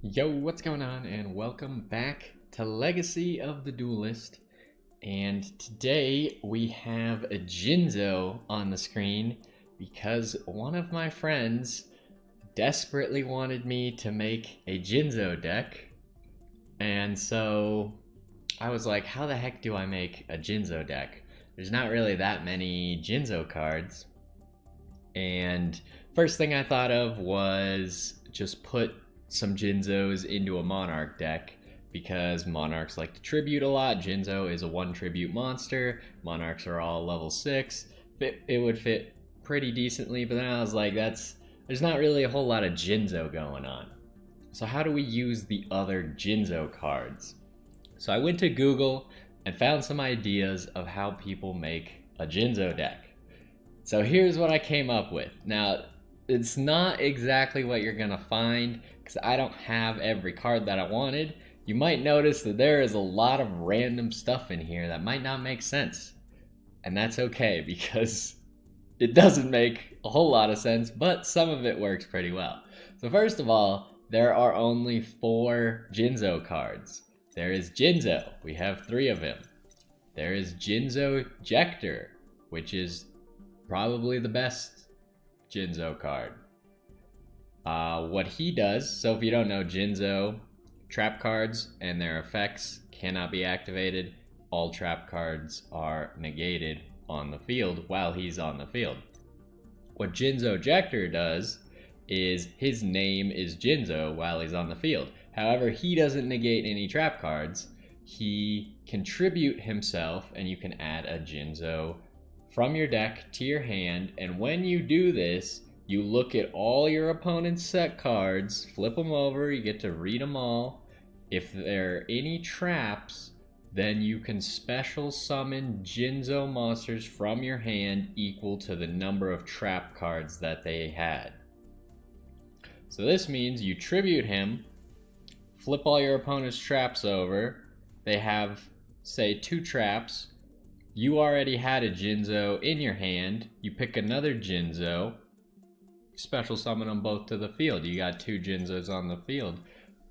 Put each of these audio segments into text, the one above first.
Yo, what's going on? And welcome back to Legacy of the Duelist. And today we have a Jinzo on the screen because one of my friends desperately wanted me to make a Jinzo deck. And so I was like, how the heck do I make a Jinzo deck? There's not really that many Jinzo cards. And first thing I thought of was just put some Jinzos into a Monarch deck because Monarchs like to tribute a lot. Jinzo is a 1 tribute monster. Monarchs are all level 6. It would fit pretty decently, but then I was like, there's not really a whole lot of Jinzo going on. So how do we use the other Jinzo cards? So I went to Google and found some ideas of how people make a Jinzo deck. So here's what I came up with. Now, it's not exactly what you're gonna find because I don't have every card that I wanted. You might notice that there is a lot of random stuff in here that might not make sense. And that's okay because it doesn't make a whole lot of sense, but some of it works pretty well. So first of all, there are only 4 Jinzo cards. There is Jinzo, we have 3 of him. There is Jinzo Jector, which is probably the best Jinzo card. What he does, so if you don't know, Jinzo, trap cards and their effects cannot be activated. All trap cards are negated on the field while he's on the field. What Jinzo Jector does is his name is Jinzo while he's on the field. However, he doesn't negate any trap cards. He can tribute himself and you can add a Jinzo from your deck to your hand, and when you do this, you look at all your opponent's set cards, flip them over, you get to read them all. If there are any traps, then you can special summon Jinzo monsters from your hand equal to the number of trap cards that they had. So this means you tribute him, flip all your opponent's traps over, they have, say, 2 traps. You already had a Jinzo in your hand, you pick another Jinzo, special summon them both to the field. You got 2 Jinzos on the field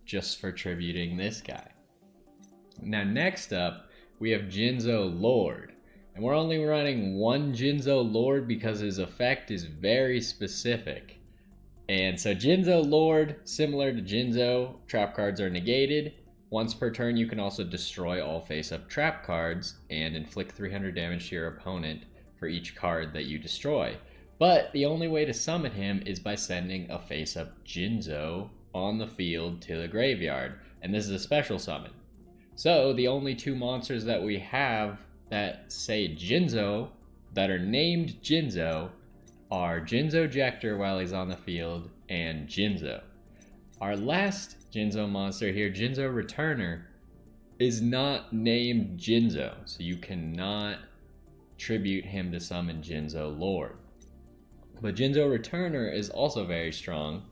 just for tributing this guy. Now next up, we have Jinzo Lord. And we're only running 1 Jinzo Lord because his effect is very specific. And so Jinzo Lord, similar to Jinzo, trap cards are negated. Once per turn, you can also destroy all face-up trap cards and inflict 300 damage to your opponent for each card that you destroy. But the only way to summon him is by sending a face-up Jinzo on the field to the graveyard, and this is a special summon. So the only 2 monsters that we have that say Jinzo, that are named Jinzo, are Jinzo Jector while he's on the field and Jinzo. Our last Jinzo monster here, Jinzo Returner, is not named Jinzo, so you cannot tribute him to summon Jinzo Lord. But Jinzo Returner is also very strong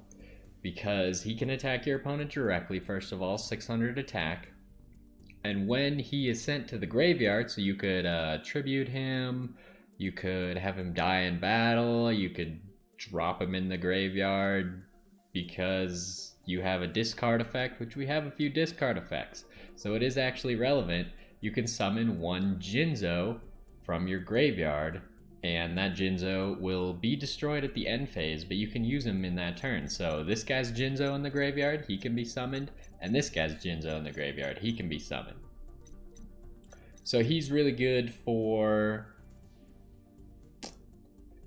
because he can attack your opponent directly, first of all, 600 attack. And when he is sent to the graveyard, so you could tribute him, you could have him die in battle, you could drop him in the graveyard because you have a discard effect, which we have a few discard effects. So it is actually relevant. You can summon 1 Jinzo from your graveyard, and that Jinzo will be destroyed at the end phase, but you can use him in that turn. So this guy's Jinzo in the graveyard, he can be summoned, and this guy's Jinzo in the graveyard, he can be summoned. So he's really good for,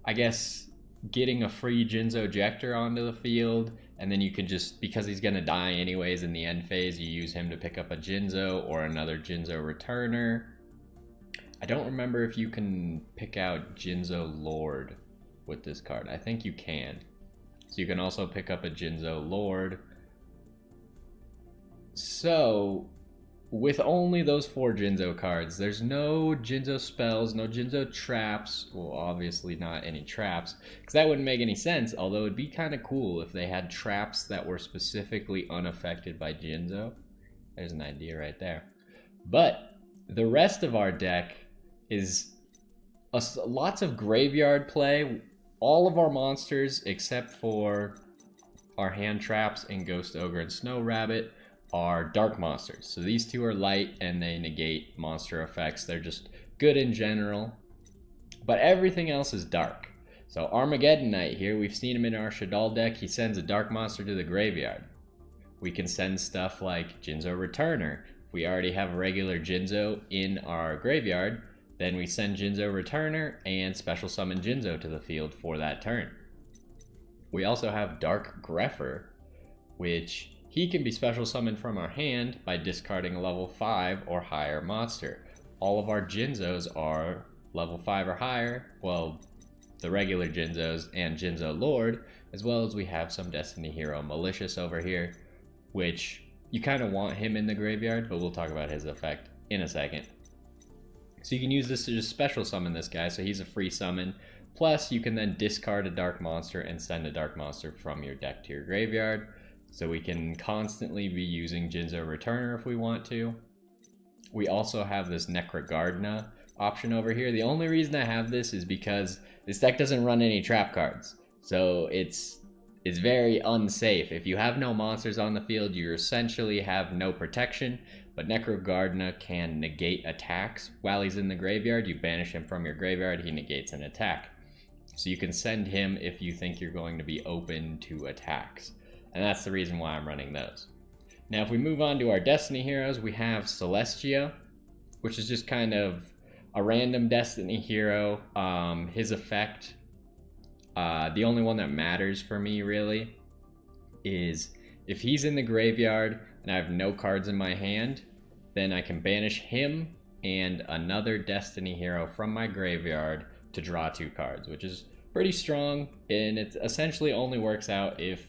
I guess, getting a free Jinzo Jector onto the field, and then you can just, because he's gonna die anyways in the end phase, you use him to pick up a Jinzo or another Jinzo Returner. I don't remember if you can pick out Jinzo Lord with this card. I think you can. So you can also pick up a Jinzo Lord. So with only those 4 Jinzo cards, there's no Jinzo spells, no Jinzo traps. Well, obviously not any traps, because that wouldn't make any sense, although it'd be kind of cool if they had traps that were specifically unaffected by Jinzo. There's an idea right there. But the rest of our deck is lots of graveyard play. All of our monsters, except for our hand traps and Ghost Ogre and Snow Rabbit are dark monsters. So these two are light and they negate monster effects. They're just good in general. But everything else is dark. So Armageddon Knight here, we've seen him in our Shadal deck. He sends a dark monster to the graveyard. We can send stuff like Jinzo Returner. If we already have a regular Jinzo in our graveyard, then we send Jinzo Returner and special summon Jinzo to the field for that turn. We also have Dark Grepher, which he can be special summoned from our hand by discarding a level 5 or higher monster. All of our Jinzos are level 5 or higher, well, the regular Jinzos and Jinzo Lord, as well as we have some Destiny Hero Malicious over here, which you kind of want him in the graveyard, but we'll talk about his effect in a second. So you can use this to just special summon this guy, so he's a free summon. Plus, you can then discard a dark monster and send a dark monster from your deck to your graveyard. So we can constantly be using Jinzo Returner if we want to. We also have this Necrogardna option over here. The only reason I have this is because this deck doesn't run any trap cards. So it's very unsafe. If you have no monsters on the field, you essentially have no protection. But Necrogardna can negate attacks. While he's in the graveyard, you banish him from your graveyard, he negates an attack. So you can send him if you think you're going to be open to attacks. And that's the reason why I'm running those. Now if we move on to our Destiny heroes, we have Celestia, which is just kind of a random Destiny hero. His effect, the only one that matters for me really, is if he's in the graveyard and I have no cards in my hand, then I can banish him and another Destiny hero from my graveyard to draw 2 cards, which is pretty strong, and it essentially only works out if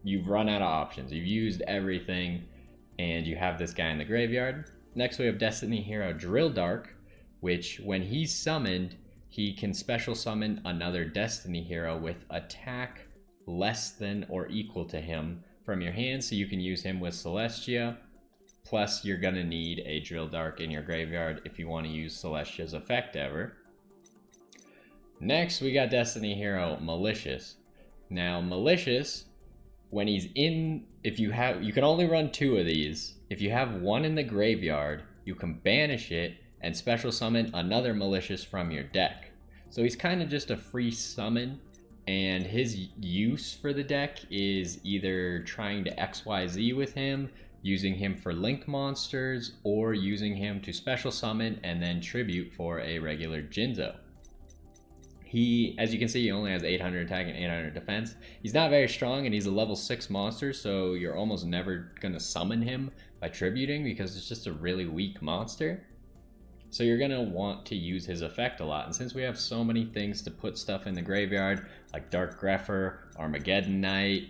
you've run out of options. You've used everything and you have this guy in the graveyard. Next we have Destiny hero Drill Dark, which when he's summoned, he can special summon another Destiny hero with attack less than or equal to him from your hand, so you can use him with Celestia. Plus you're gonna need a Drill Dark in your graveyard if you want to use Celestia's effect ever. Next we got Destiny hero Malicious. Now Malicious, when he's in, you can only run 2 of these. If you have one in the graveyard, you can banish it and special summon another Malicious from your deck. So he's kind of just a free summon, and his use for the deck is either trying to XYZ with him, using him for link monsters, or using him to special summon and then tribute for a regular Jinzo. He, as you can see, he only has 800 attack and 800 defense. He's not very strong, and he's a level 6 monster, so you're almost never going to summon him by tributing because it's just a really weak monster. So you're going to want to use his effect a lot. And since we have so many things to put stuff in the graveyard, like Dark Grepher, Armageddon Knight,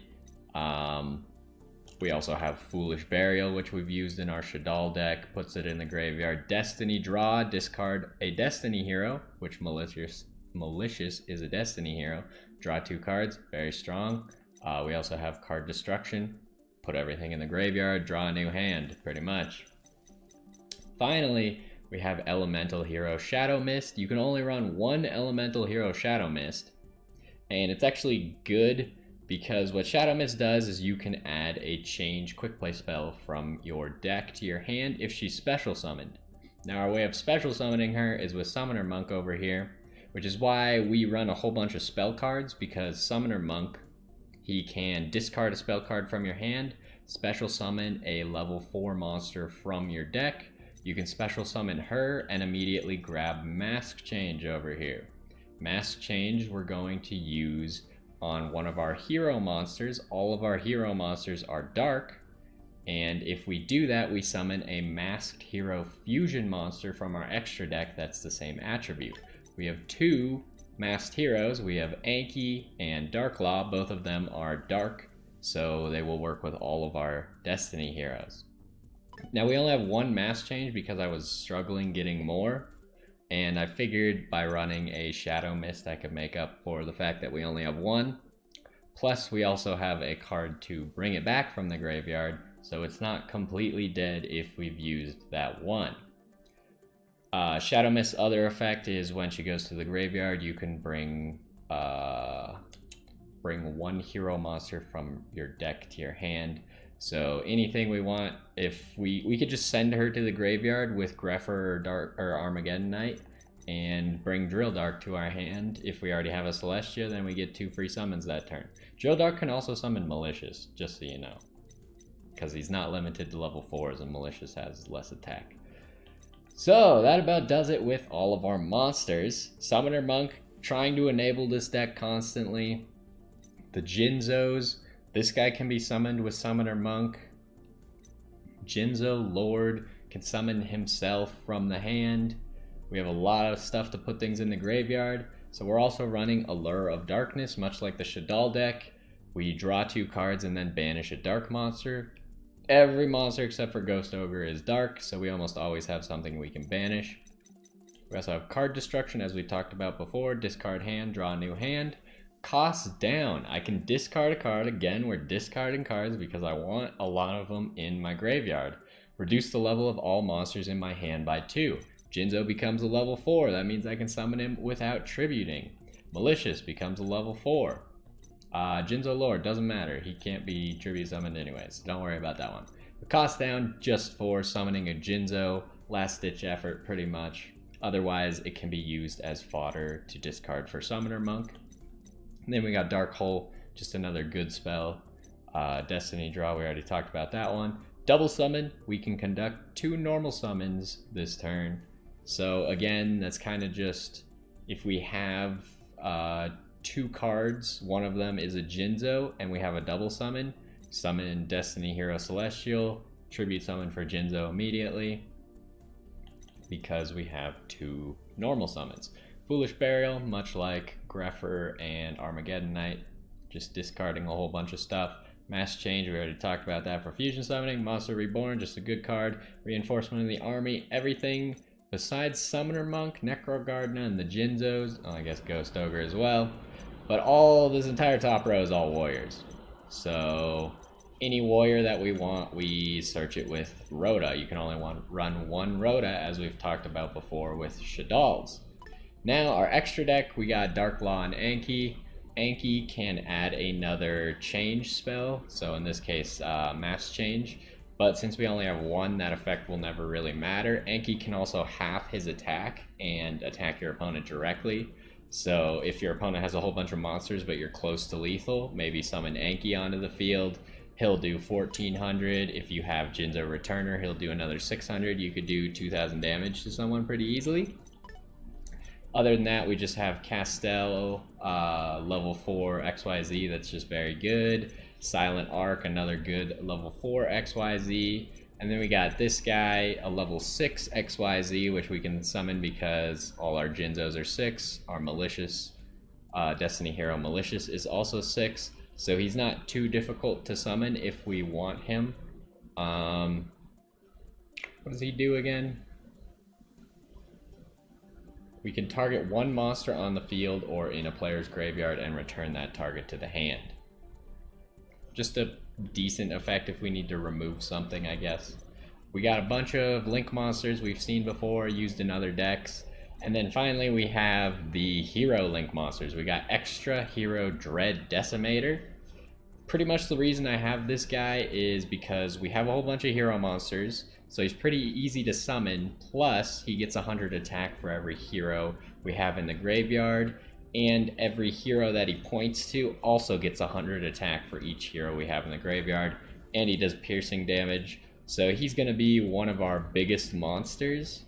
we also have Foolish Burial, which we've used in our Shadal deck, puts it in the graveyard. Destiny Draw, discard a Destiny hero, which Malicious is a Destiny hero. Draw 2 cards, very strong. We also have Card Destruction, put everything in the graveyard, draw a new hand, pretty much. Finally, we have Elemental hero Shadow Mist. You can only run 1 Elemental hero Shadow Mist, and it's actually good because what Shadow Mist does is you can add a change quick play spell from your deck to your hand if she's special summoned. Now our way of special summoning her is with Summoner Monk over here, which is why we run a whole bunch of spell cards, because Summoner Monk, he can discard a spell card from your hand, special summon a level 4 monster from your deck. You can special summon her and immediately grab Mask Change over here. Mask Change we're going to use on one of our hero monsters. All of our hero monsters are dark, and if we do that, we summon a Masked Hero Fusion monster from our extra deck that's the same attribute. We have 2 masked heroes. We have Anki and Darklaw. Both of them are dark, so they will work with all of our Destiny heroes. Now we only have 1 mask change because I was struggling getting more, and I figured by running a Shadow Mist I could make up for the fact that we only have 1. Plus we also have a card to bring it back from the graveyard, so it's not completely dead if we've used that 1. Shadow Mist's other effect is when she goes to the graveyard, you can bring bring one hero monster from your deck to your hand. So anything we want, if we could just send her to the graveyard with Grepher or Armageddon Knight and bring Drill Dark to our hand. If we already have a Celestia, then we get 2 free summons that turn. Drill Dark can also summon Malicious, just so you know, because he's not limited to level 4s and Malicious has less attack. So that about does it with all of our monsters. Summoner Monk trying to enable this deck constantly. The Jinzos, this guy can be summoned with Summoner Monk. Jinzo Lord can summon himself from the hand. We have a lot of stuff to put things in the graveyard. So we're also running Allure of Darkness, much like the Shadal deck. We draw 2 cards and then banish a dark monster. Every monster except for Ghost Ogre is dark, so we almost always have something we can banish. We also have card destruction, as we talked about before. Discard hand, draw a new hand. Cost down. I can discard a card. Again, we're discarding cards because I want a lot of them in my graveyard. Reduce the level of all monsters in my hand by 2. Jinzo becomes a level 4. That means I can summon him without tributing. Malicious becomes a level 4. Jinzo Lord, doesn't matter. He can't be tribute summoned anyways, so don't worry about that one. The cost down just for summoning a Jinzo. Last ditch effort, pretty much. Otherwise, it can be used as fodder to discard for Summoner Monk. And then we got Dark Hole, just another good spell. Destiny Draw, we already talked about that one. Double summon, we can conduct 2 normal summons this turn. So again, that's kind of just, if we have 2 cards, one of them is a Jinzo, and we have a double summon. Summon Destiny Hero Celestial, tribute summon for Jinzo immediately, because we have 2 normal summons. Foolish Burial, much like Grepher and Armageddon Knight, just discarding a whole bunch of stuff. Mass Change, we already talked about that for fusion summoning. Monster Reborn, just a good card. Reinforcement of the army, everything besides Summoner Monk, Necro Gardener, and the Jinzos. Oh, I guess Ghost Ogre as well. But all this entire top row is all warriors. So any warrior that we want, we search it with Rhoda. You can only run 1 Rhoda, as we've talked about before with Shadals. Now our extra deck, we got Dark Law and Anki. Anki can add another change spell, so in this case Mass Change, but since we only have 1, that effect will never really matter. Anki can also half his attack and attack your opponent directly. So if your opponent has a whole bunch of monsters but you're close to lethal, maybe summon Anki onto the field. He'll do 1400. If you have Jinzo Returner, he'll do another 600. You could do 2000 damage to someone pretty easily. Other than that, we just have Castell, level 4 XYZ, that's just very good. Silent Arc, another good level 4 XYZ. And then we got this guy, a level 6 XYZ, which we can summon because all our Jinzos are 6. Our Malicious, Destiny Hero Malicious is also 6. So he's not too difficult to summon if we want him. What does he do again? We can target 1 monster on the field or in a player's graveyard and return that target to the hand. Just a decent effect if we need to remove something, I guess. We got a bunch of Link monsters we've seen before, used in other decks. And then finally we have the Hero Link monsters. We got Extra Hero Dread Decimator. Pretty much the reason I have this guy is because we have a whole bunch of hero monsters, so he's pretty easy to summon, plus he gets 100 attack for every hero we have in the graveyard, and every hero that he points to also gets 100 attack for each hero we have in the graveyard, and he does piercing damage, so he's going to be one of our biggest monsters.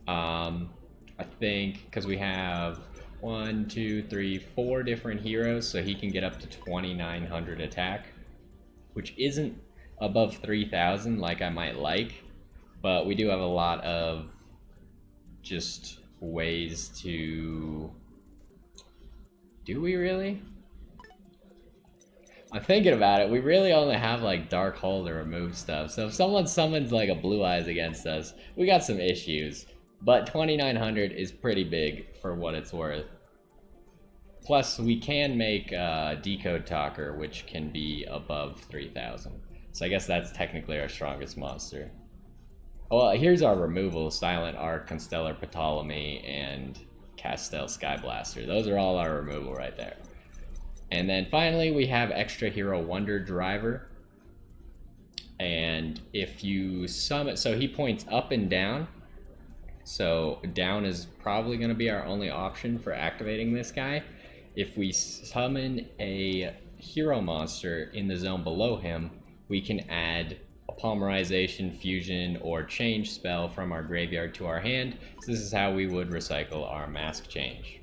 I think because we have 1, 2, 3, 4 different heroes, so he can get up to 2900 attack, which isn't above 3000 like I might like, but we do have a lot of just ways to... Do we really? I'm thinking about it. We really only have like Dark Hole to remove stuff, so if someone summons like a Blue Eyes against us, we got some issues. But 2900 is pretty big for what it's worth. Plus, we can make Decode Talker, which can be above 3000. So I guess that's technically our strongest monster. Well, here's our removal: Silent Arc, Constellar Ptolemy, and Castell Skyblaster. Those are all our removal right there. And then finally we have Extra Hero Wonder Driver. And if you summon, so he points up and down. So down is probably going to be our only option for activating this guy. If we summon a hero monster in the zone below him, we can add a Polymerization, Fusion, or Change spell from our graveyard to our hand. So this is how we would recycle our Mask Change.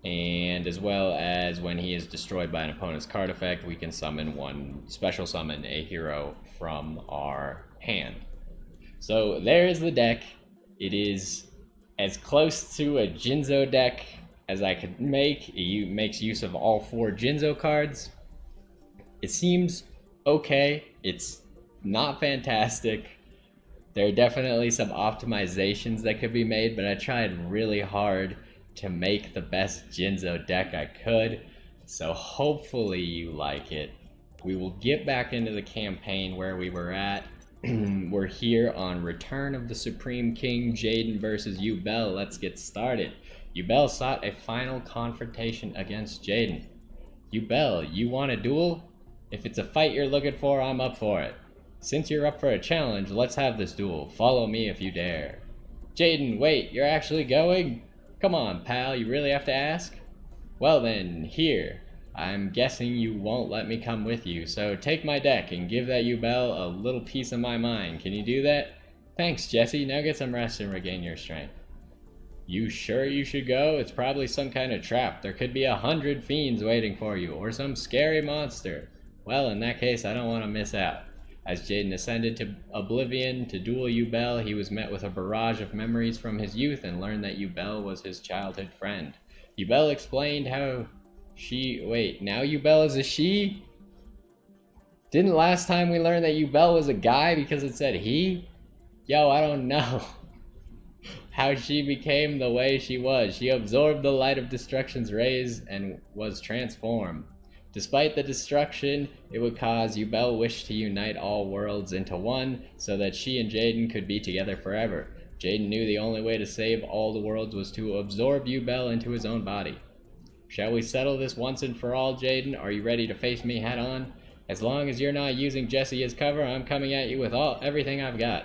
And as well as when he is destroyed by an opponent's card effect, we can special summon a hero from our hand. So there's the deck. It is as close to a Jinzo deck as I could make. It makes use of all 4 Jinzo cards. It seems okay. It's not fantastic. There are definitely some optimizations that could be made, but I tried really hard to make the best Jinzo deck I could. So hopefully you like it. We will get back into the campaign where we were at. We're here on Return of the Supreme King, Jaden versus Yugioh. Let's get started. Yugioh sought a final confrontation against Jaden. Yugioh, you want a duel? If it's a fight you're looking for, I'm up for it. Since you're up for a challenge, let's have this duel. Follow me if you dare. Jaden, wait, you're actually going? Come on, pal, you really have to ask? Well then, here. I'm guessing you won't let me come with you, so take my deck and give that Yugioh a little piece of my mind. Can you do that? Thanks, Jesse. Now get some rest and regain your strength. You sure you should go? It's probably some kind of trap. There could be 100 fiends waiting for you, or some scary monster. Well, in that case, I don't want to miss out. As Jaden ascended to Oblivion to duel Yugioh, he was met with a barrage of memories from his youth and learned that Yugioh was his childhood friend. Yugioh explained how now Yugioh is a she? Didn't last time we learn that Yugioh was a guy because it said he? Yo, I don't know how she became the way she was. She absorbed the light of destruction's rays and was transformed. Despite the destruction it would cause, Yugioh wished to unite all worlds into one so that she and Jaden could be together forever. Jaden knew the only way to save all the worlds was to absorb Yugioh into his own body. Shall we settle this once and for all, Jaden? Are you ready to face me head on? As long as you're not using Jesse as cover, I'm coming at you with everything I've got.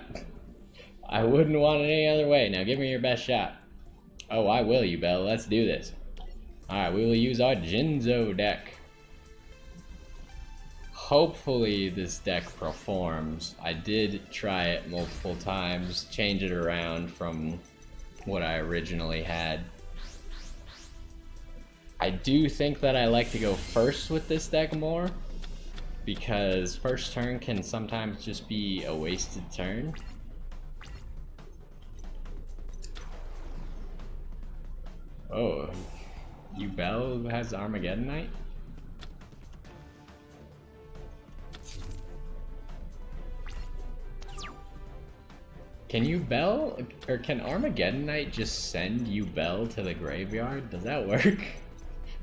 I wouldn't want it any other way. Now give me your best shot. Oh, I will, Yugioh. Let's do this. Alright, we will use our Jinzo deck. Hopefully this deck performs. I did try it multiple times, change it around from what I originally had. I do think that I like to go first with this deck more, because first turn can sometimes just be a wasted turn. Oh, Yugioh has Armageddon Knight? Can Yugioh, or can Armageddon Knight just send Yugioh to the graveyard? Does that work?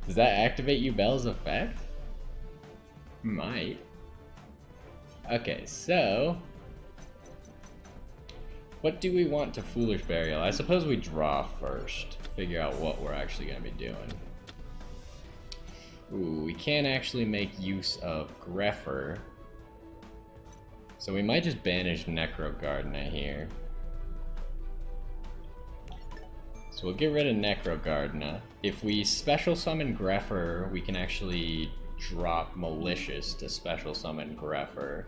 Does that activate Yugioh's effect? Might. Okay, so what do we want to Foolish Burial? I suppose we draw first, figure out what we're actually going to be doing. Ooh, we can't actually make use of Greffer, so we might just banish Necrogardna here. So we'll get rid of Necrogardna. If we special summon Greffer, we can actually drop Malicious to special summon Greffer.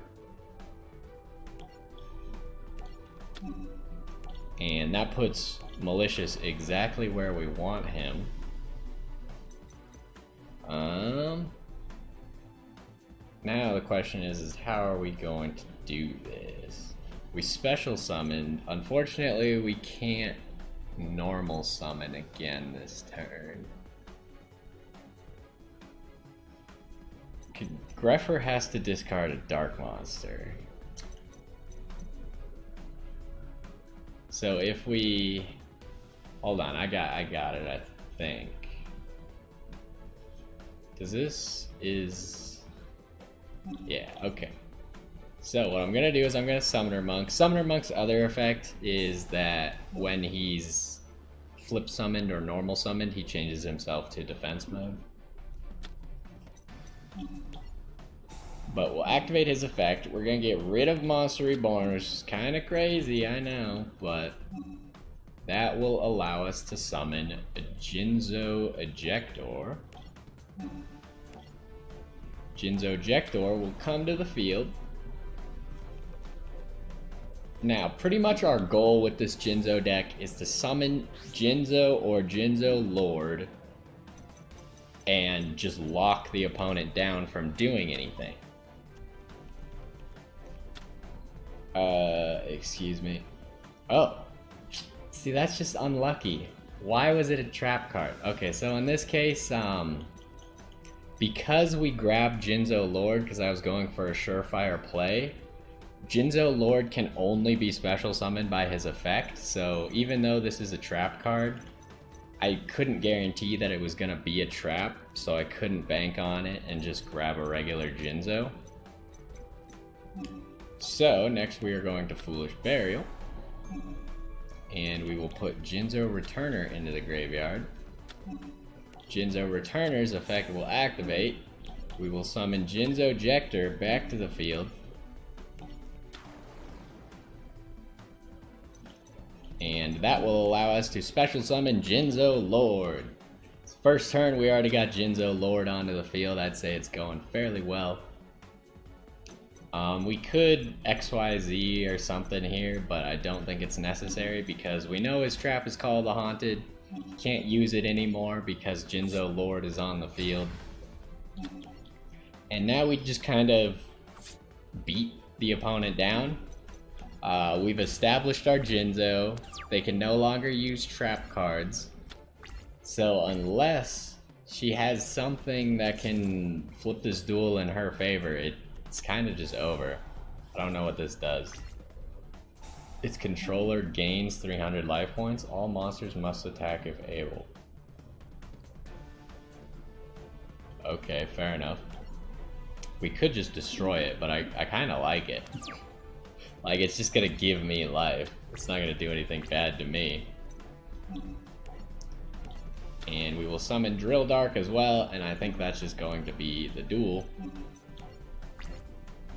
And that puts Malicious exactly where we want him. Now the question is how are we going to do this? We special summoned. Unfortunately, we can't normal summon again this turn. Greffer has to discard a dark monster. So if we hold on, I got it, I think. Yeah, okay. So what I'm gonna do is I'm gonna Summoner Monk. Summoner Monk's other effect is that when he's flip summoned or normal summoned, he changes himself to defense mode. But we'll activate his effect. We're gonna get rid of Monster Reborn, which is kind of crazy, I know, but that will allow us to summon a Jinzo Ejector. Jinzo Ejector will come to the field. Now, pretty much our goal with this Jinzo deck is to summon Jinzo or Jinzo Lord and just lock the opponent down from doing anything. Excuse me. Oh, see, that's just unlucky. Why was it a trap card? Okay, so in this case, because we grabbed Jinzo Lord because I was going for a surefire play, Jinzo Lord can only be special summoned by his effect, so even though this is a trap card, I couldn't guarantee that it was gonna be a trap, so I couldn't bank on it and just grab a regular Jinzo. So next we are going to Foolish Burial, and we will put Jinzo Returner into the graveyard. Jinzo Returner's effect will activate. We will summon Jinzo Ejector back to the field. And that will allow us to special summon Jinzo Lord. First turn, we already got Jinzo Lord onto the field. I'd say it's going fairly well. We could XYZ or something here, but I don't think it's necessary because we know his trap is called the Haunted. Can't use it anymore because Jinzo Lord is on the field. And now we just kind of beat the opponent down. We've established our Jinzo. They can no longer use trap cards. So unless she has something that can flip this duel in her favor, it's kind of just over. I don't know what this does. Its controller gains 300 life points. All monsters must attack if able. Okay, fair enough. We could just destroy it, but I kind of like it. Like, it's just gonna give me life. It's not gonna do anything bad to me. And we will summon Drill Dark as well, and I think that's just going to be the duel.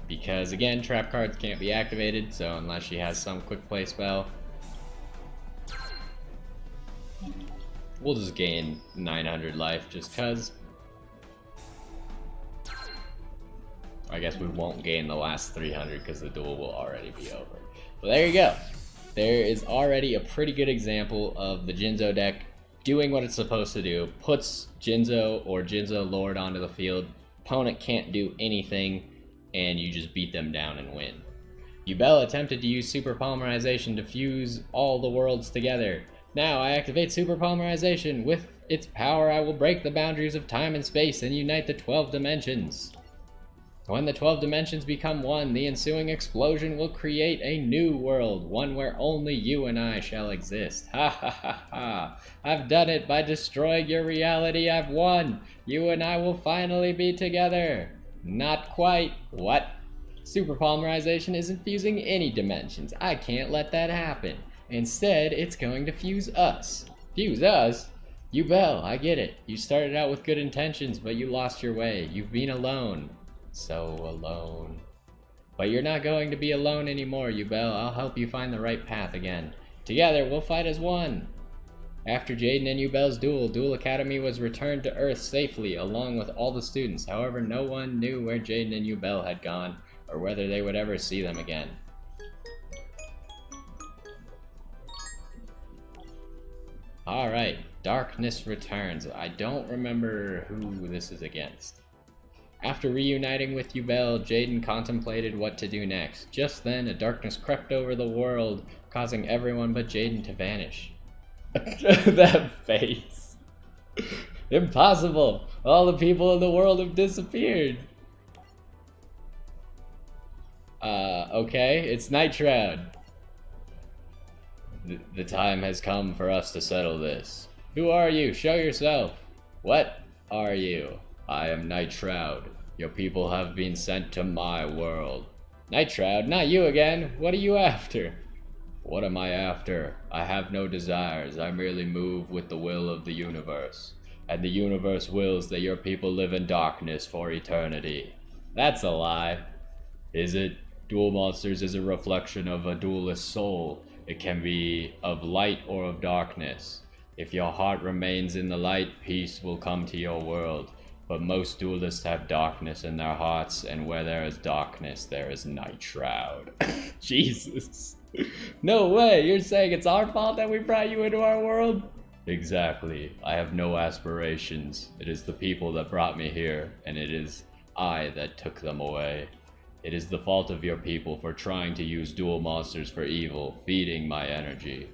Because, again, trap cards can't be activated, so unless she has some quick play spell. We'll just gain 900 life just cuz. I guess we won't gain the last 300 because the duel will already be over. Well, there you go. There is already a pretty good example of the Jinzo deck doing what it's supposed to do. Puts Jinzo or Jinzo Lord onto the field. Opponent can't do anything, and you just beat them down and win. Yugioh attempted to use Super Polymerization to fuse all the worlds together. Now I activate Super Polymerization. With its power, I will break the boundaries of time and space and unite the 12 dimensions. When the 12 dimensions become one, the ensuing explosion will create a new world, one where only you and I shall exist. Ha ha ha ha. I've done it by destroying your reality. I've won. You and I will finally be together. Not quite. What? Super Polymerization isn't fusing any dimensions. I can't let that happen. Instead, it's going to fuse us. Fuse us? Yugioh, I get it. You started out with good intentions, but you lost your way. You've been alone. So alone. But you're not going to be alone anymore, Yugioh. I'll help you find the right path again. Together, we'll fight as one. After Jaden and Yugioh's duel, Duel Academy was returned to Earth safely, along with all the students. However, no one knew where Jaden and Yugioh had gone, or whether they would ever see them again. Alright, Darkness Returns. I don't remember who this is against. After reuniting with Yugioh, Jaden contemplated what to do next. Just then, a darkness crept over the world, causing everyone but Jaden to vanish. That face. Impossible! All the people in the world have disappeared. Okay, it's Night Shroud. The time has come for us to settle this. Who are you? Show yourself. What are you? I am Night Shroud. Your people have been sent to my world. Night Shroud, not you again. What are you after? What am I after? I have no desires. I merely move with the will of the universe. And the universe wills that your people live in darkness for eternity. That's a lie. Is it? Duel Monsters is a reflection of a duelist soul. It can be of light or of darkness. If your heart remains in the light, peace will come to your world. But most duelists have darkness in their hearts, and where there is darkness, there is Night Shroud. Jesus. No way, you're saying it's our fault that we brought you into our world? Exactly. I have no aspirations. It is the people that brought me here, and it is I that took them away. It is the fault of your people for trying to use duel monsters for evil, feeding my energy.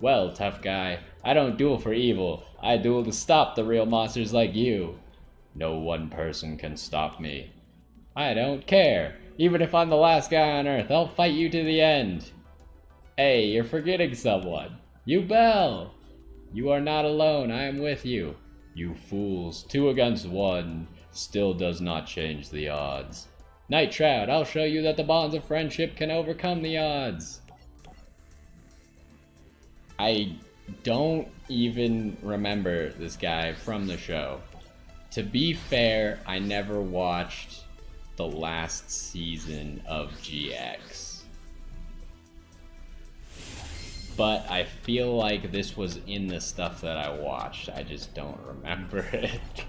Well, tough guy, I don't duel for evil. I duel to stop the real monsters like you. No one person can stop me. I don't care. Even if I'm the last guy on Earth, I'll fight you to the end. Hey, you're forgetting someone. You Bell! You are not alone, I am with you. You fools, 2 against 1 still does not change the odds. Night Shroud, I'll show you that the bonds of friendship can overcome the odds. I don't even remember this guy from the show. To be fair, I never watched the last season of GX. But I feel like this was in the stuff that I watched. I just don't remember it.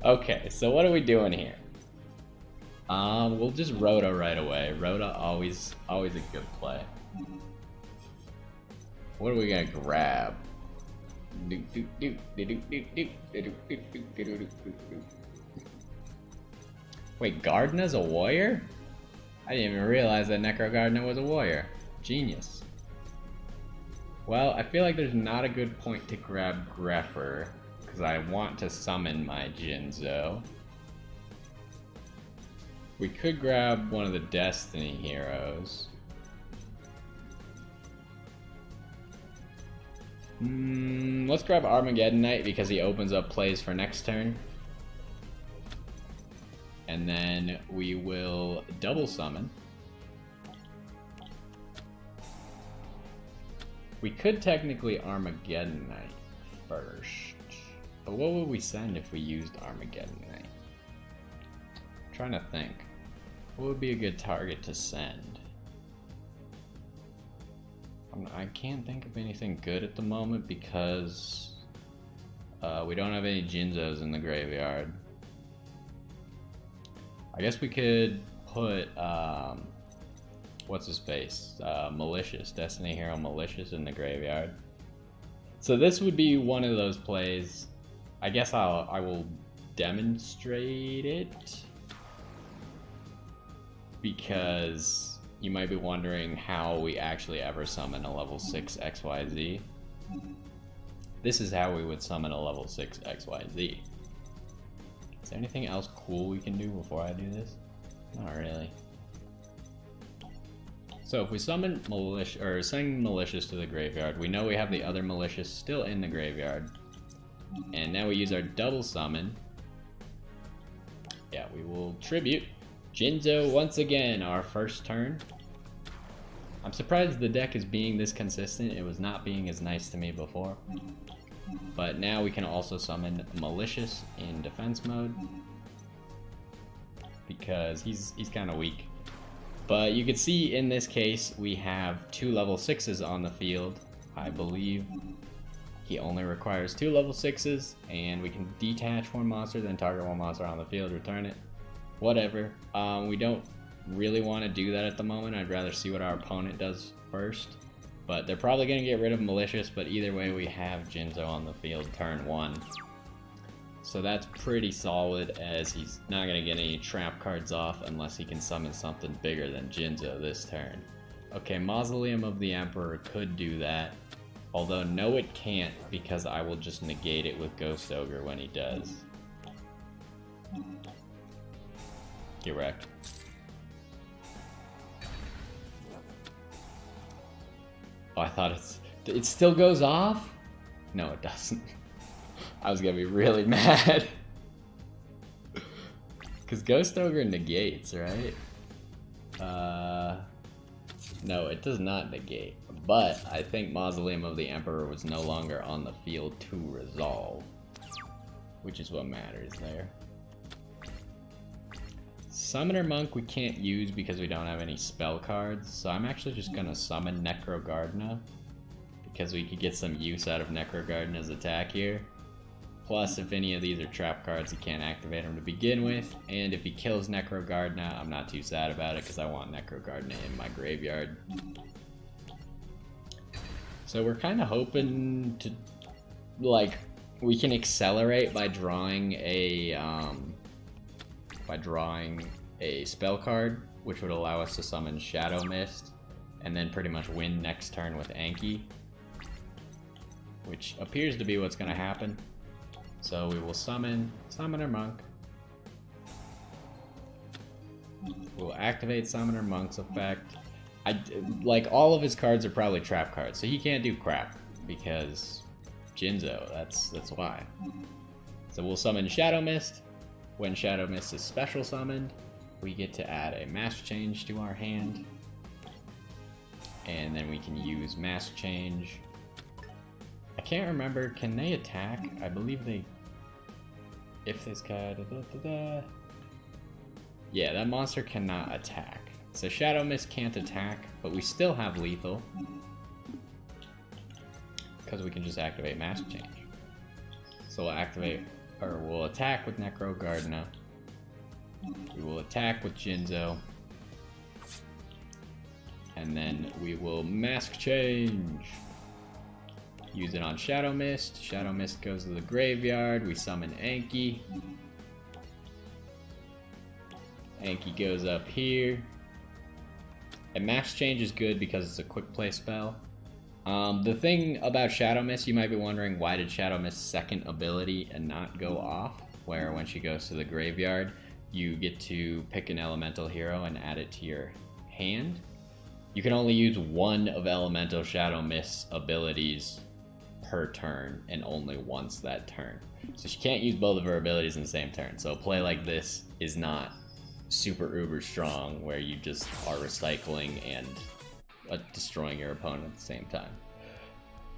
Okay, so what are we doing here? We'll just Rhoda right away. Rhoda always a good play. What are we gonna grab? Wait, Gardena's a warrior? I didn't even realize that Necro Gardena was a warrior. Genius. Well, I feel like there's not a good point to grab Greffer, because I want to summon my Jinzo. We could grab one of the Destiny heroes. Let's grab Armageddon Knight because he opens up plays for next turn. And then we will double summon. We could technically Armageddon Knight first. But what would we send if we used Armageddon Knight? I'm trying to think. What would be a good target to send? I can't think of anything good at the moment because we don't have any Jinzos in the graveyard. I guess we could put, what's his face? Malicious, Destiny Hero Malicious in the graveyard. So this would be one of those plays. I guess I will demonstrate it. Because you might be wondering how we actually ever summon a level 6 XYZ. This is how we would summon a level 6 XYZ. Is there anything else cool we can do before I do this? Not really. So if we summon Malicious, or send Malicious to the graveyard, we know we have the other Malicious still in the graveyard. And now we use our double summon. Yeah, we will tribute Jinzo once again, our first turn. I'm surprised the deck is being this consistent. It was not being as nice to me before. But now we can also summon Malicious in defense mode. Because he's kind of weak. But you can see in this case, we have 2 level 6s on the field. I believe he only requires 2 level 6s, and we can detach 1 monster, then target 1 monster on the field, return it. Whatever. We don't really want to do that at the moment. I'd rather see what our opponent does first. But they're probably going to get rid of Malicious, but either way we have Jinzo on the field turn 1. So that's pretty solid, as he's not going to get any trap cards off unless he can summon something bigger than Jinzo this turn. Okay, Mausoleum of the Emperor could do that. Although no it can't, because I will just negate it with Ghost Ogre when he does. Get wrecked. Oh, I thought it still goes off? No, it doesn't. I was gonna be really mad. Because Ghost Ogre negates, right? No, it does not negate. But I think Mausoleum of the Emperor was no longer on the field to resolve, which is what matters there. Summoner Monk we can't use because we don't have any spell cards, so I'm actually just gonna summon Necrogardna because we could get some use out of Necrogardna's attack here. Plus, if any of these are trap cards, he can't activate them to begin with, and if he kills Necrogardna, I'm not too sad about it because I want Necrogardna in my graveyard. So we're kind of hoping to, like, we can accelerate by drawing a spell card, which would allow us to summon Shadow Mist, and then pretty much win next turn with Anki, which appears to be what's going to happen. So we will summon Summoner Monk. We'll activate Summoner Monk's effect. Like, all of his cards are probably trap cards, so he can't do crap because Jinzo, that's why. So we'll summon Shadow Mist. When Shadow Mist is special summoned, we get to add a Mask Change to our hand. And then we can use Mask Change. I can't remember, can they attack? I believe they... If this guy... Yeah, that monster cannot attack. So Shadow Mist can't attack, but we still have lethal. Because we can just activate Mask Change. So we'll activate... Or we'll attack with Necrogardna. We will attack with Jinzo. And then we will Mask Change. Use it on Shadow Mist. Shadow Mist goes to the graveyard. We summon Anki. Anki goes up here. And Mask Change is good because it's a quick play spell. The thing about Shadow Mist, you might be wondering, why did Shadow Mist's second ability and not go off? Where when she goes to the graveyard, you get to pick an elemental hero and add it to your hand. You can only use one of Elemental Shadow Mist's abilities per turn, and only once that turn. So she can't use both of her abilities in the same turn. So a play like this is not super uber strong, where you just are recycling and destroying your opponent at the same time.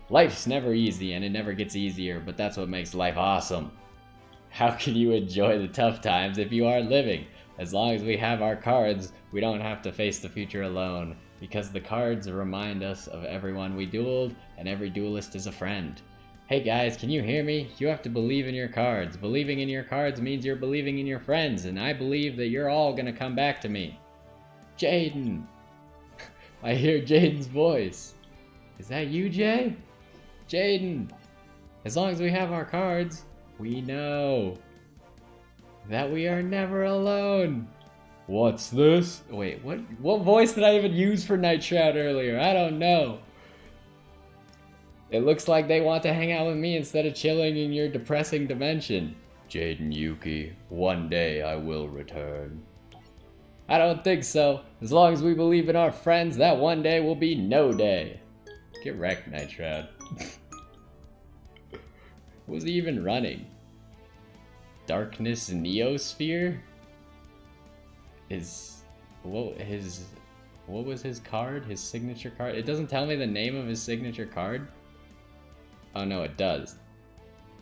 Life's never easy, and it never gets easier, but that's what makes life awesome. How can you enjoy the tough times if you are living? As long as we have our cards, we don't have to face the future alone, because the cards remind us of everyone we dueled, and every duelist is a friend. Hey guys, can you hear me? You have to believe in your cards. Believing in your cards means you're believing in your friends, and I believe that you're all gonna come back to me. Jaden! I hear Jaden's voice. Is that you, Jay? Jaden! As long as we have our cards, we know that we are never alone. What's this? Wait, what voice did I even use for Night Shroud earlier? I don't know. It looks like they want to hang out with me instead of chilling in your depressing dimension. Jaden Yuki, one day I will return. I don't think so. As long as we believe in our friends, that one day will be no day. Get wrecked, Night Shroud. Was he even running? Darkness Neosphere? What was his card? His signature card? It doesn't tell me the name of his signature card. Oh no, it does.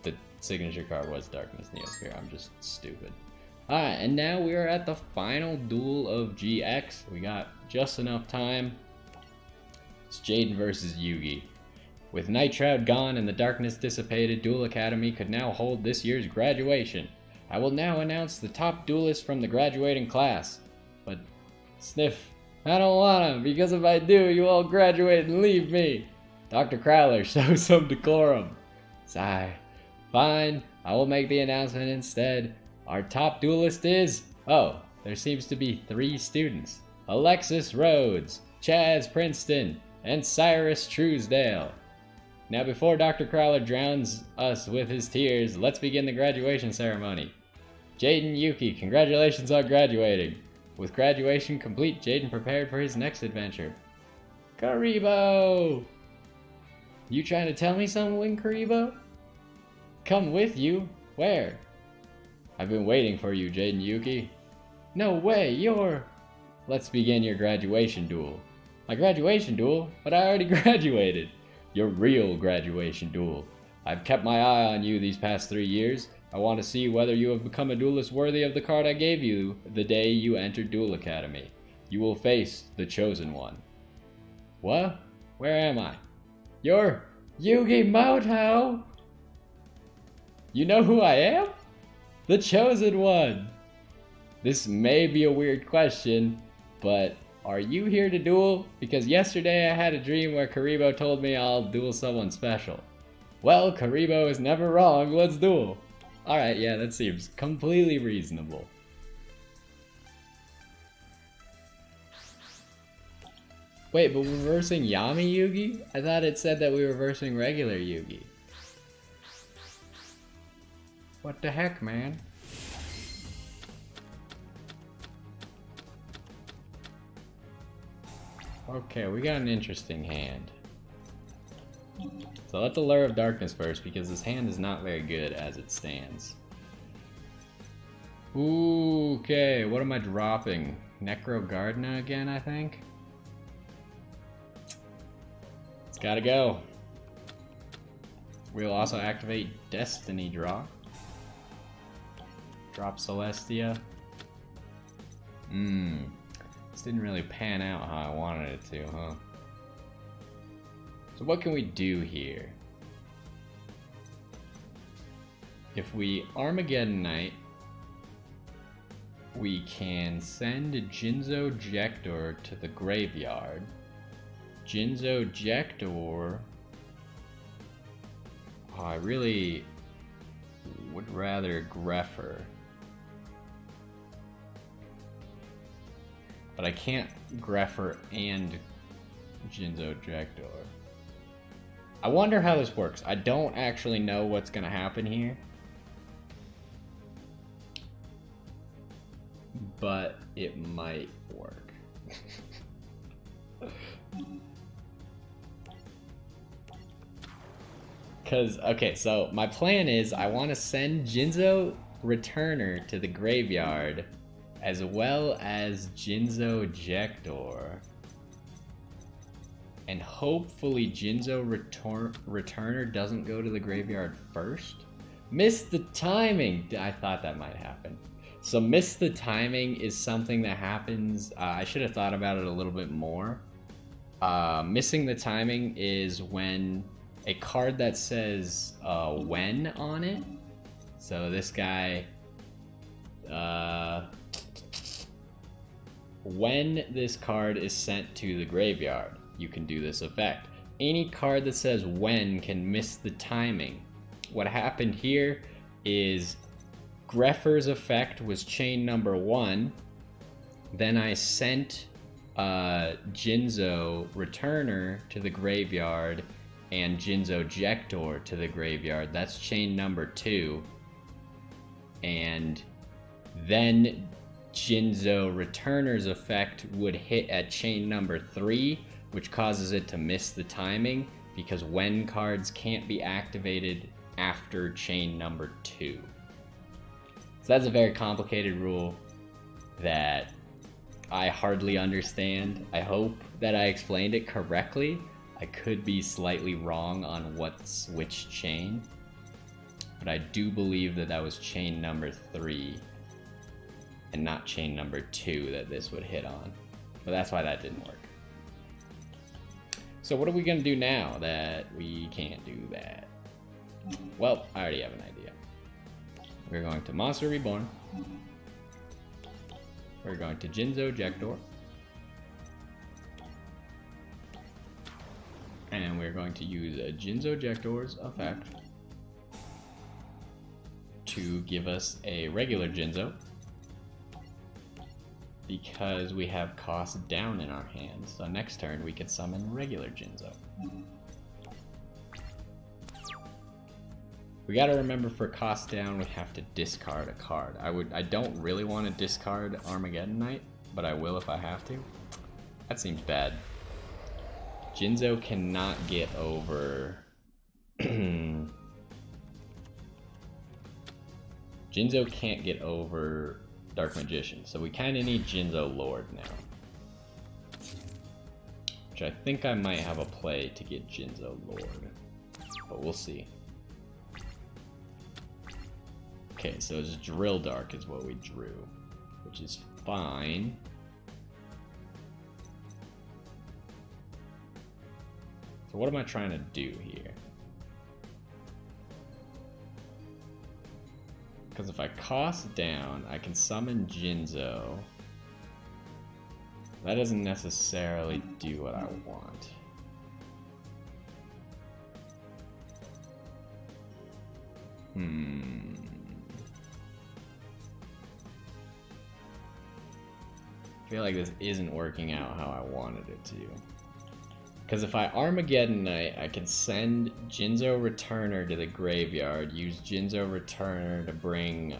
The signature card was Darkness Neosphere. I'm just stupid. Alright, and now we are at the final duel of GX. We got just enough time. It's Jaden versus Yugi. With Night Shroud gone and the darkness dissipated, Duel Academy could now hold this year's graduation. I will now announce the top duelist from the graduating class. But, Sniff, I don't wanna, because if I do, you all graduate and leave me. Dr. Crowler, show some decorum. Sigh. Fine, I will make the announcement instead. Our top duelist is... Oh, there seems to be 3 students. Alexis Rhodes, Chaz Princeton, and Cyrus Truesdale. Now before Dr. Crowler drowns us with his tears, let's begin the graduation ceremony. Jaden Yuki, congratulations on graduating. With graduation complete, Jaden prepared for his next adventure. Karibo! You trying to tell me something, Karibo? Come with you? Where? I've been waiting for you, Jaden Yuki. No way, you're... Let's begin your graduation duel. My graduation duel? But I already graduated. Your real graduation duel. I've kept my eye on you these past 3 years. I want to see whether you have become a duelist worthy of the card I gave you the day you entered Duel Academy. You will face the Chosen One. What? Where am I? You're Yugioh! You know who I am? The Chosen One! This may be a weird question, but are you here to duel? Because yesterday I had a dream where Karibo told me I'll duel someone special. Well, Karibo is never wrong, let's duel. Alright, yeah, that seems completely reasonable. Wait, but we're versing Yami Yugi? I thought it said that we were versing regular Yugi. What the heck, man? Okay, we got an interesting hand. So let the Lure of Darkness first, because this hand is not very good as it stands. Ooh, okay, what am I dropping? Necro Gardna again, I think? It's gotta go. We'll also activate Destiny Draw. Drop Celestia. This didn't really pan out how I wanted it to, huh? So what can we do here? If we Armageddon Knight, we can send Jinzo Jector to the graveyard. Jinzo Jector... Oh, I really would rather Greffer. But I can't Greffer and Jinzo Jector. I wonder how this works. I don't actually know what's gonna happen here. But it might work. Okay, so my plan is I want to send Jinzo Returner to the graveyard as well as Jinzo Jector. And hopefully Jinzo Returner doesn't go to the graveyard first. Missed the timing! I thought that might happen. So miss the timing is something that happens. I should have thought about it a little bit more. Missing the timing is when a card that says when on it. So this guy, when this card is sent to the graveyard, you can do this effect. Any card that says when can miss the timing. What happened here is Greffer's effect was chain number 1. Then I sent Jinzo Returner to the graveyard and Jinzo Jector to the graveyard. That's chain number 2. And then Jinzo Returner's effect would hit at chain number 3, which causes it to miss the timing because when cards can't be activated after chain number 2. So that's a very complicated rule that I hardly understand. I hope that I explained it correctly. I could be slightly wrong on what's which chain, but I do believe that that was chain number 3 and not chain number 2 that this would hit on. But that's why that didn't work. So what are we gonna do now that we can't do that? Well, I already have an idea. We're going to Monster Reborn. We're going to Jinzo Jector. And we're going to use a Jinzo Jector's effect to give us a regular Jinzo, because we have cost down in our hands. So next turn we can summon regular Jinzo. We gotta remember for cost down we have to discard a card. I don't really want to discard Armageddon Knight, but I will if I have to. That seems bad. Jinzo cannot get over... Jinzo can't get over Dark Magician, so we kinda need Jinzo Lord now. which I think I might have a play to get Jinzo Lord, but we'll see. Okay, so it's Drill Dark is what we drew, which is fine. So what am I trying to do here? Because if I cost down, I can summon Jinzo. That doesn't necessarily do what I want. I feel like this isn't working out how I wanted it to. Because if I Armageddon Knight, I can send Jinzo Returner to the graveyard, use Jinzo Returner to bring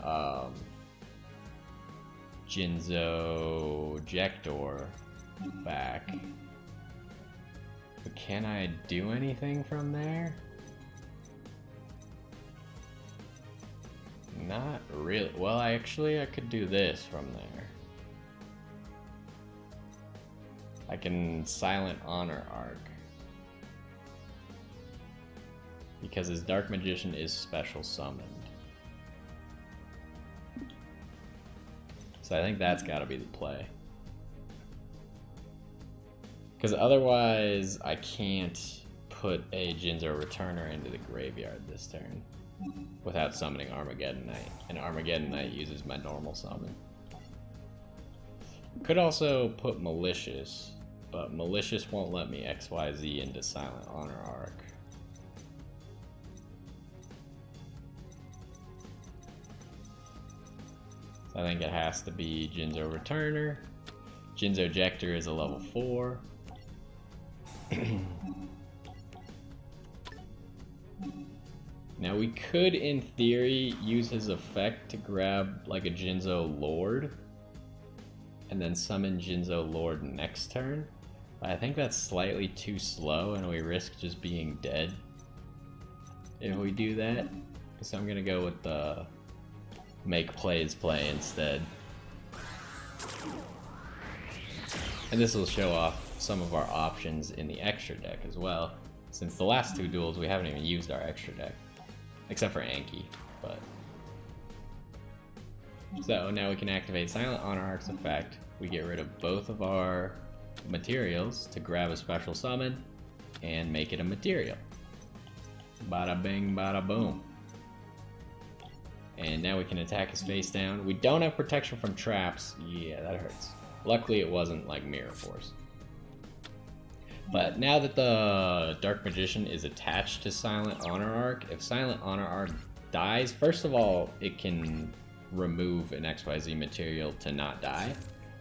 Jinzo Jector back. But can I do anything from there? Not really. Well, I could do this from there. I can Silent Honor Arc. Because his Dark Magician is special summoned. So I think that's gotta be the play. Because otherwise, I can't put a Jinzo Returner into the graveyard this turn without summoning Armageddon Knight. And Armageddon Knight uses my normal summon. Could also put Malicious, but Malicious won't let me XYZ into Silent Honor Arc. So I think it has to be Jinzo Returner. Jinzo Jector is a level 4. Now we could, in theory, use his effect to grab like a Jinzo Lord and then summon Jinzo Lord next turn. But I think that's slightly too slow and we risk just being dead if we do that. So I'm gonna go with the make plays play instead. And this will show off some of our options in the extra deck as well, since the last two duels we haven't even used our extra deck. Except for Anki, but... So now we can activate Silent Honor Arc's effect. We get rid of both of our materials to grab a special summon and make it a material. Bada bing, bada boom. And now we can attack his face down. We don't have protection from traps. Yeah, that hurts. Luckily it wasn't like Mirror Force. But now that the Dark Magician is attached to Silent Honor Arc, if Silent Honor Arc dies, first of all, it can remove an XYZ material to not die.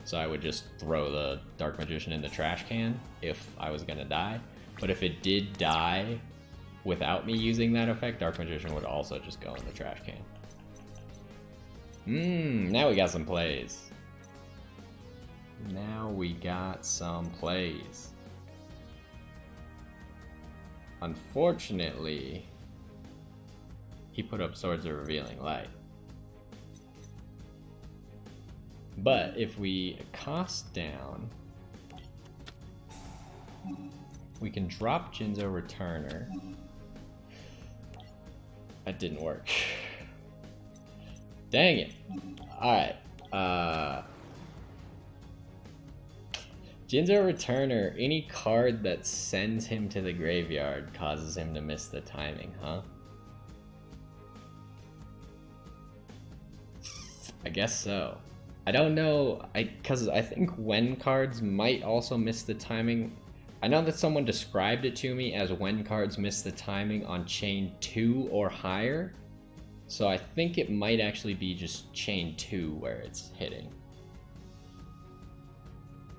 So I would just throw the Dark Magician in the trash can if I was gonna die. But if it did die without me using that effect, Dark Magician would also just go in the trash can. Now we got some plays. Now we got some plays. Unfortunately, he put up Swords of Revealing Light. But if we cost down, we can drop Jinzo Returner. That didn't work. Dang it. Alright. Jinzo Returner, any card that sends him to the graveyard causes him to miss the timing, huh? I guess so. I don't know, because I think when cards might also miss the timing. I know that someone described it to me as when cards miss the timing on chain 2 or higher. So I think it might actually be just chain 2 where it's hitting.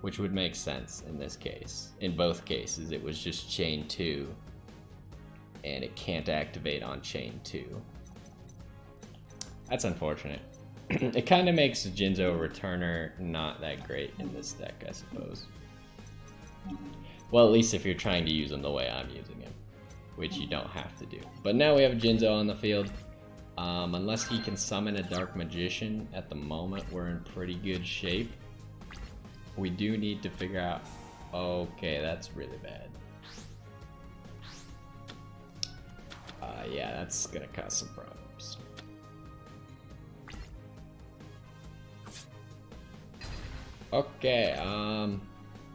Which would make sense in this case. In both cases, it was just chain 2. And it can't activate on chain 2. That's unfortunate. It kind of makes Jinzo Returner not that great in this deck, I suppose. Well, at least if you're trying to use him the way I'm using him. Which you don't have to do. But now we have Jinzo on the field. Unless he can summon a Dark Magician, at the moment we're in pretty good shape. We do need to figure out Okay, that's really bad. Yeah, that's gonna cause some problems. Okay,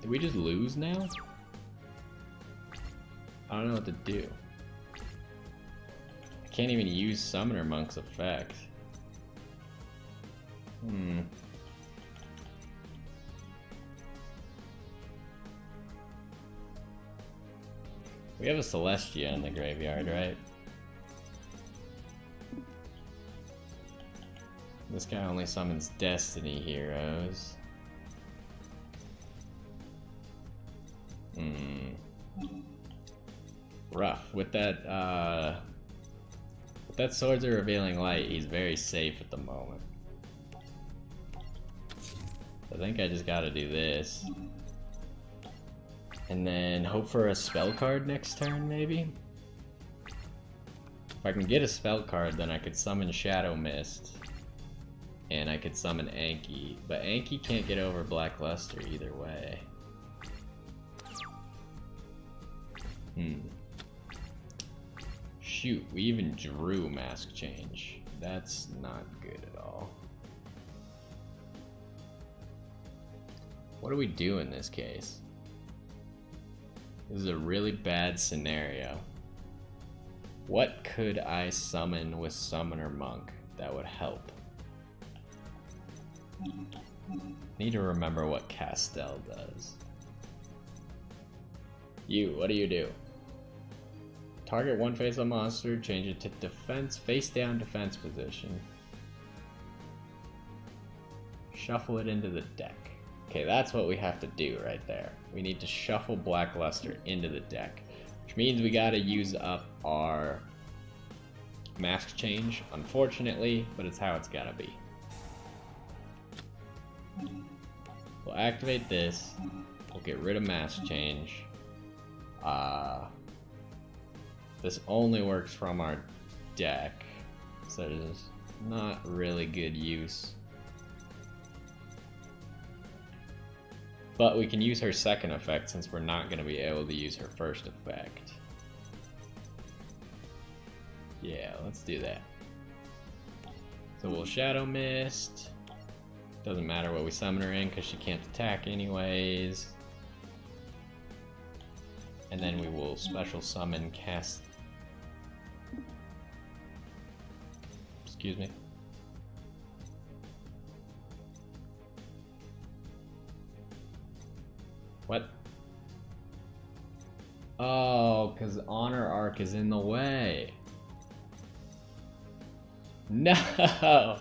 did we just lose now? I don't know what to do. I can't even use Summoner Monk's effect. We have a Celestia in the graveyard, right? This guy only summons Destiny heroes. Rough. With that Swords of Revealing Light, he's very safe at the moment. I think I just gotta do this. And then hope for a spell card next turn, maybe? If I can get a spell card, then I could summon Shadow Mist. And I could summon Anki. But Anki can't get over Black Luster either way. Shoot, we even drew Mask Change. That's not good at all. What do we do in this case? This is a really bad scenario. What could I summon with Summoner Monk that would help? Need to remember what Castel does. What do you do? Target one face-up monster, change it to defense, face-down defense position. Shuffle it into the deck. Okay, that's what we have to do right there. We need to shuffle Black Luster into the deck, which means we gotta use up our Mask Change, unfortunately, but it's how it's gotta be. We'll activate this. We'll get rid of Mask Change. This only works from our deck, so there's not really good use. But we can use her second effect since we're not going to be able to use her first effect. Yeah, let's do that. So we'll Shadow Mist. Doesn't matter what we summon her in because she can't attack anyways. And then we will special summon cast. Excuse me. What? Oh, because Honor Arc is in the way. No!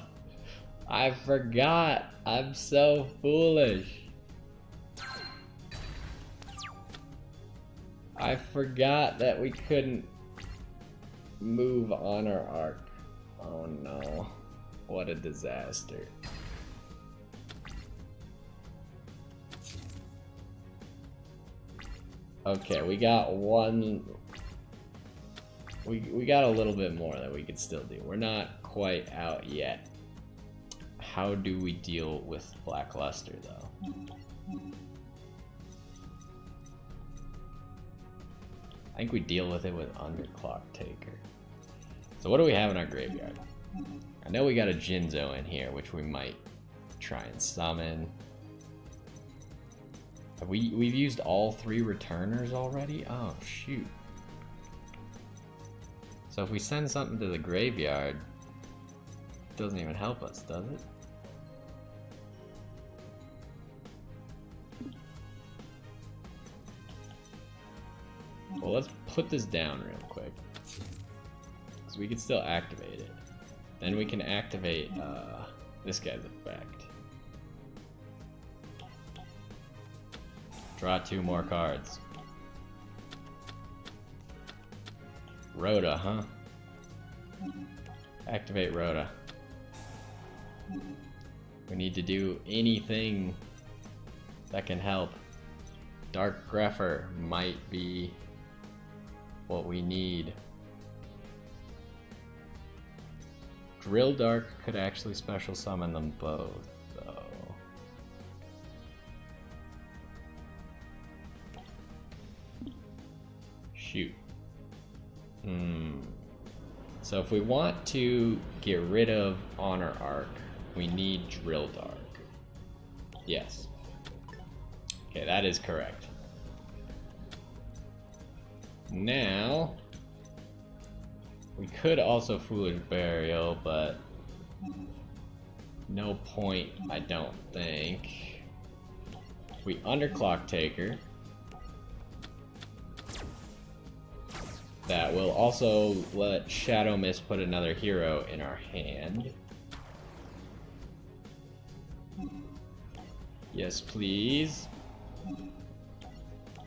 I forgot. I'm so foolish. I forgot that we couldn't move Honor Arc. Oh no. What a disaster. Okay, we got one. We got a little bit more that we could still do. We're not quite out yet. How do we deal with Black Luster though? I think we deal with it with Underclock Taker. So what do we have in our graveyard? I know we got a Jinzo in here, which we might try and summon. Have we've used all 3 returners already? Oh, shoot. So if we send something to the graveyard, it doesn't even help us, does it? Well, let's put this down real quick. Because we can still activate it. Then we can activate this guy's effect. Draw 2 more cards. Rhoda, huh? Activate Rhoda. We need to do anything that can help. Dark Grepher might be what we need. Drill Dark could actually special summon them both, though. Shoot. So if we want to get rid of Honor Arc, we need Drill Dark. Yes. Okay, that is correct. Now, we could also Foolish Burial, but no point, I don't think. We Underclock Taker. That will also let Shadow Mist put another hero in our hand. Yes, please.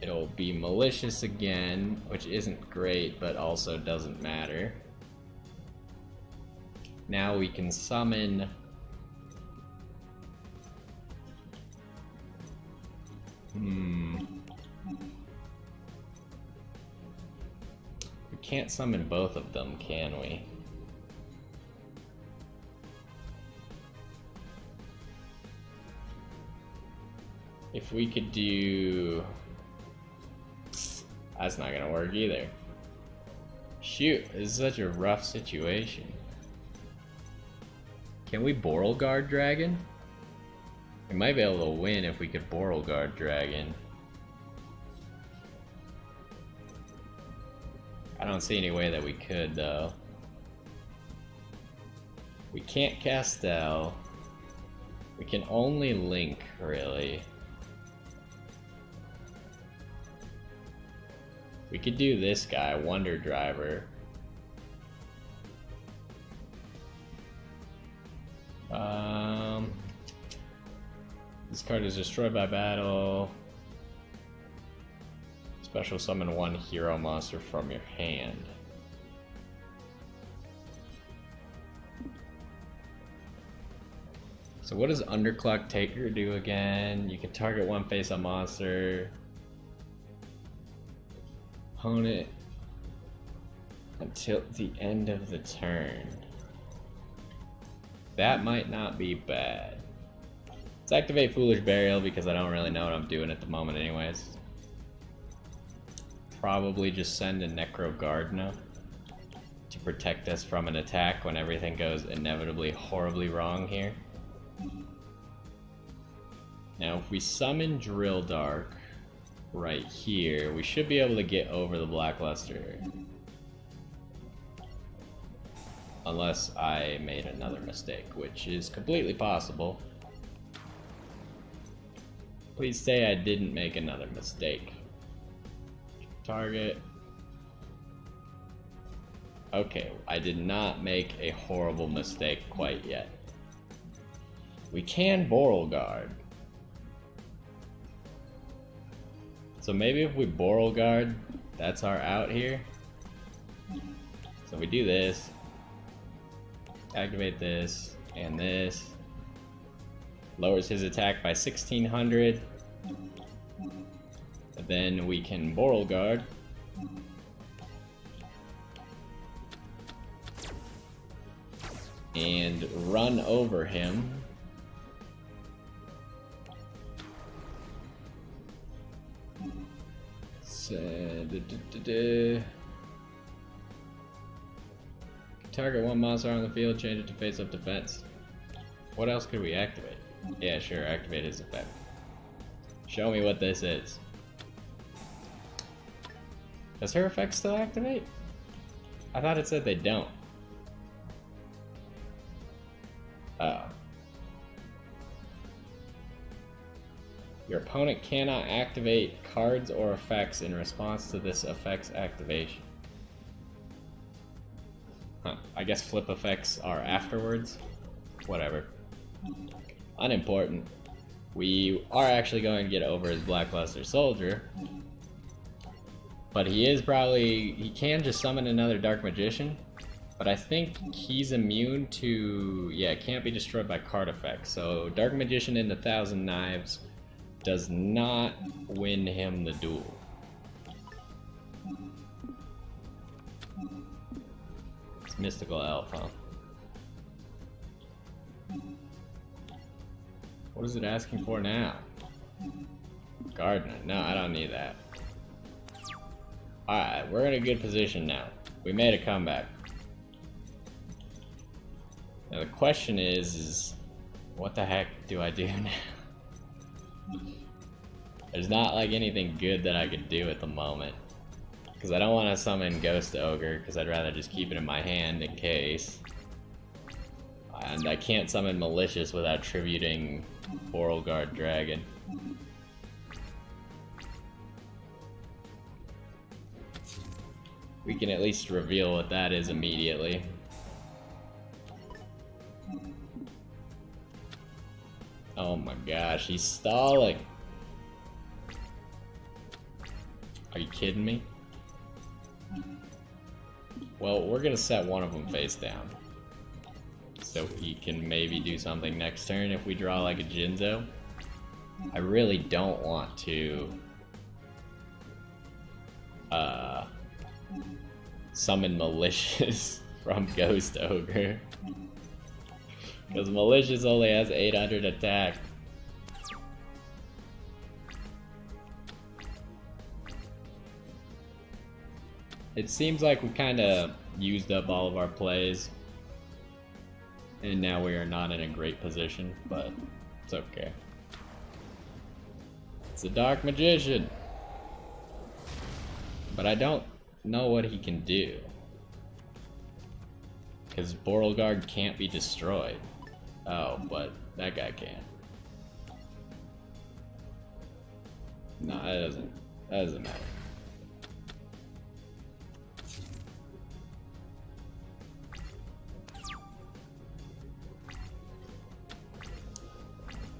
It'll be Malicious again, which isn't great, but also doesn't matter. Now we can summon... We can't summon both of them, can we? If we could do... That's not gonna work either. Shoot, this is such a rough situation. Can we Borrelguard Dragon? We might be able to win if we could Borrelguard Dragon. I don't see any way that we could, though. We can't Castel. We can only Link, really. We could do this guy, Wonder Driver. This card is destroyed by battle. Special summon one hero monster from your hand. So what does Underclock Taker do again? You can target one face-up monster. Opponent until the end of the turn. That might not be bad. Let's activate Foolish Burial because I don't really know what I'm doing at the moment anyways. Probably just send a Necro Gardener to protect us from an attack when everything goes inevitably horribly wrong here. Now if we summon Drill Dark right here, we should be able to get over the Blackluster. Unless I made another mistake, which is completely possible. Please say I didn't make another mistake. Target. Okay, I did not make a horrible mistake quite yet. We can Borrelguard. So maybe if we Borrelguard, that's our out here. So we do this. Activate this and this. Lowers his attack by 1600. And then we can Borrelguard. And run over him. Target one monster on the field, change it to face-up defense. What else could we activate? Yeah, sure, activate his effect. Show me what this is. Does her effect still activate? I thought it said they don't. Oh. Your opponent cannot activate cards or effects in response to this effect's activation. Huh, I guess flip effects are afterwards? Whatever. Unimportant. We are actually going to get over his Blackluster Soldier. But he can just summon another Dark Magician. But I think he's immune to, yeah, can't be destroyed by card effects. So Dark Magician into Thousand Knives does not win him the duel. It's Mystical Elf, huh? What is it asking for now? Gardener. No, I don't need that. Alright, we're in a good position now. We made a comeback. Now the question is what the heck do I do now? There's not like anything good that I could do at the moment. Because I don't want to summon Ghost Ogre, because I'd rather just keep it in my hand in case. And I can't summon Malicious without tributing Borrelguard Dragon. We can at least reveal what that is immediately. Oh my gosh, he's stalling. Are you kidding me? Well, we're gonna set one of them face down. So he can maybe do something next turn if we draw like a Jinzo. I really don't want to summon Malicious from Ghost Ogre. Because Malicious only has 800 attack. It seems like we kind of used up all of our plays. And now we are not in a great position, but it's okay. It's a Dark Magician. But I don't know what he can do. Because Borrelguard can't be destroyed. Oh, but that guy can. No, that doesn't matter.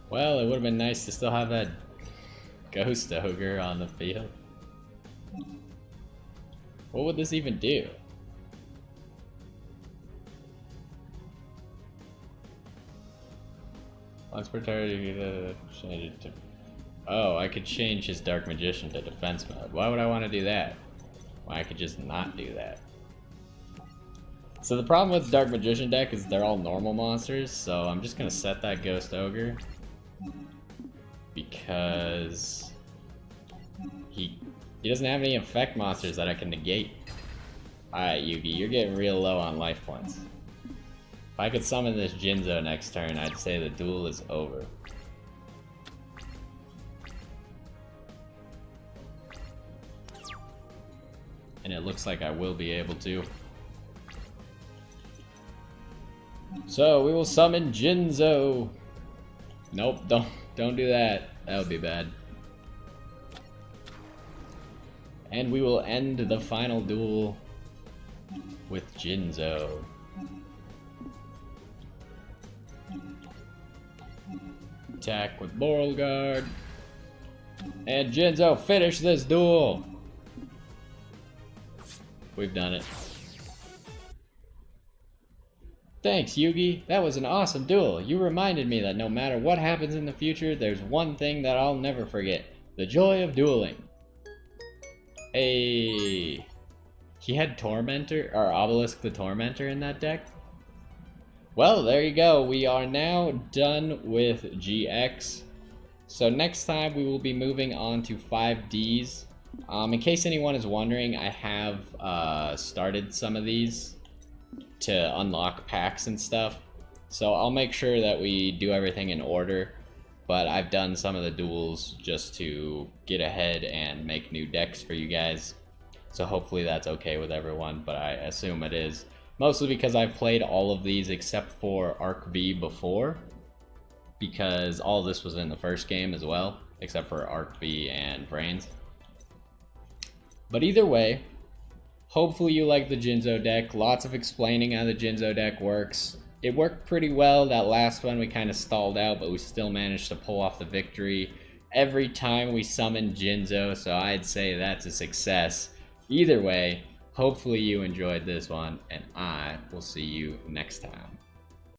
Well, it would have been nice to still have that Ghost Ogre on the field. What would this even do? Once per turn, you can change it to... Oh, I could change his Dark Magician to defense mode. Why would I want to do that? Well, I could just not do that. So the problem with Dark Magician deck is they're all normal monsters, so I'm just gonna set that Ghost Ogre. Because he doesn't have any effect monsters that I can negate. Alright, Yugi, you're getting real low on life points. If I could summon this Jinzo next turn, I'd say the duel is over. And it looks like I will be able to. So we will summon Jinzo. Nope, don't do that. That would be bad. And we will end the final duel with Jinzo. Attack with Borrelguard. And Jinzo, finish this duel! We've done it. Thanks, Yugi. That was an awesome duel. You reminded me that no matter what happens in the future, there's one thing that I'll never forget. The joy of dueling. Hey. He had Tormentor, or Obelisk the Tormentor in that deck? Well, there you go. We are now done with GX. So next time we will be moving on to 5Ds. In case anyone is wondering, I have started some of these to unlock packs and stuff. So I'll make sure that we do everything in order. But I've done some of the duels just to get ahead and make new decks for you guys. So hopefully that's okay with everyone, but I assume it is. Mostly because I've played all of these except for Arc V before. Because all of this was in the first game as well, except for Arc V and Brains. But either way, hopefully you like the Jinzo deck. Lots of explaining how the Jinzo deck works. It worked pretty well. That last one we kind of stalled out, but we still managed to pull off the victory every time we summoned Jinzo, so I'd say that's a success. Either way, hopefully you enjoyed this one, and I will see you next time.